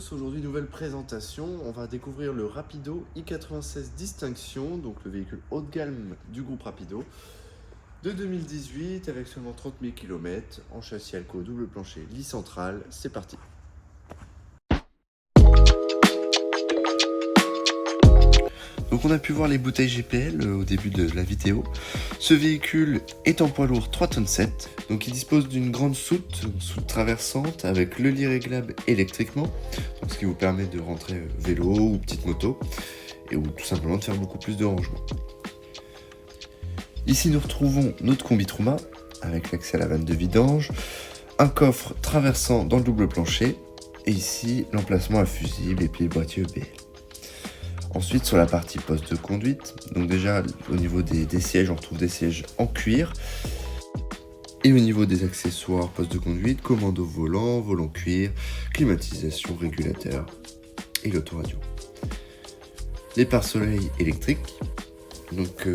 tous, aujourd'hui nouvelle présentation, on va découvrir le Rapido i96 Distinction, donc le véhicule haut de gamme du groupe Rapido, de 2018 avec seulement 30 000 km, en châssis Alco double plancher lit central, c'est parti. Donc on a pu voir les bouteilles GPL au début de la vidéo. Ce véhicule est en poids lourd 3,7 tonnes, donc il dispose d'une grande soute, une soute traversante avec le lit réglable électriquement, donc ce qui vous permet de rentrer vélo ou petite moto, ou tout simplement de faire beaucoup plus de rangement. Ici nous retrouvons notre combi Truma avec l'accès à la vanne de vidange, un coffre traversant dans le double plancher, et ici l'emplacement à fusible et puis le boîtier EPL. Ensuite, sur la partie poste de conduite, donc déjà au niveau des sièges, on retrouve des sièges en cuir. Et au niveau des accessoires poste de conduite, commande au volant, volant cuir, climatisation, régulateur et l'autoradio. Les pare-soleil électriques. Donc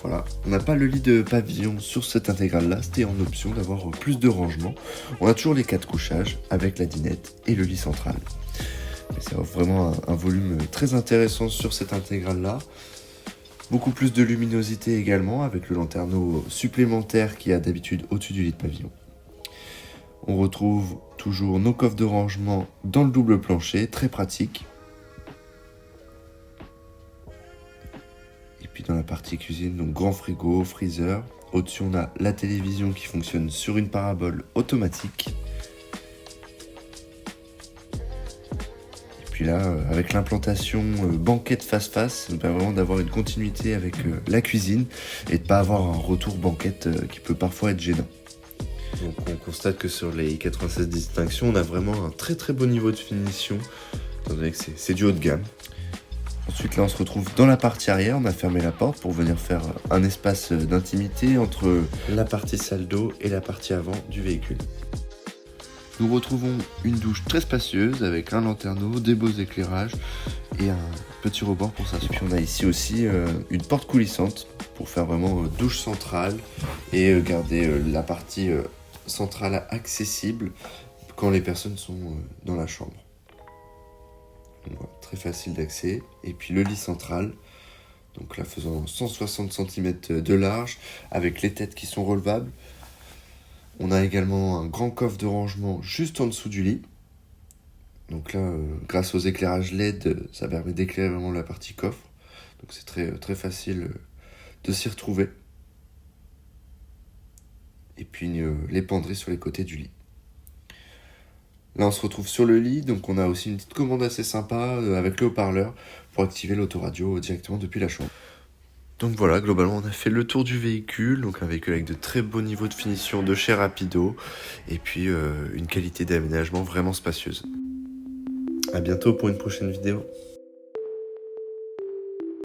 voilà, on n'a pas le lit de pavillon sur cette intégrale là, c'était en option d'avoir plus de rangement. On a toujours les 4 couchages avec la dinette et le lit central. Mais ça offre vraiment un volume très intéressant sur cette intégrale là. Beaucoup plus de luminosité également avec le lanterneau supplémentaire qui a d'habitude au-dessus du lit de pavillon. On retrouve toujours nos coffres de rangement dans le double plancher, très pratique. Et puis dans la partie cuisine, donc grand frigo, freezer. Au-dessus on a la télévision qui fonctionne sur une parabole automatique. Là, avec l'implantation banquette face-face, ça nous permet vraiment d'avoir une continuité avec la cuisine et de ne pas avoir un retour banquette qui peut parfois être gênant. Donc on constate que sur les i96 Distinction, on a vraiment un très très beau niveau de finition, étant donné que c'est du haut de gamme. Ensuite là on se retrouve dans la partie arrière, on a fermé la porte pour venir faire un espace d'intimité entre la partie salle d'eau et la partie avant du véhicule. Nous retrouvons une douche très spacieuse avec un lanterneau, des beaux éclairages et un petit rebord pour s'asseoir. Puis on a ici aussi une porte coulissante pour faire vraiment douche centrale et garder la partie centrale accessible quand les personnes sont dans la chambre. Donc, voilà, très facile d'accès. Et puis le lit central, donc là faisant 160 cm de large avec les têtes qui sont relevables. On a également un grand coffre de rangement juste en dessous du lit. Donc là, grâce aux éclairages LED, ça permet d'éclairer vraiment la partie coffre. Donc c'est très facile de s'y retrouver. Et puis les penderies sur les côtés du lit. Là, on se retrouve sur le lit. Donc on a aussi une petite commande assez sympa avec le haut-parleur pour activer l'autoradio directement depuis la chambre. Donc voilà, globalement on a fait le tour du véhicule, donc un véhicule avec de très beaux niveaux de finition de chez Rapido, et puis une qualité d'aménagement vraiment spacieuse. A bientôt pour une prochaine vidéo.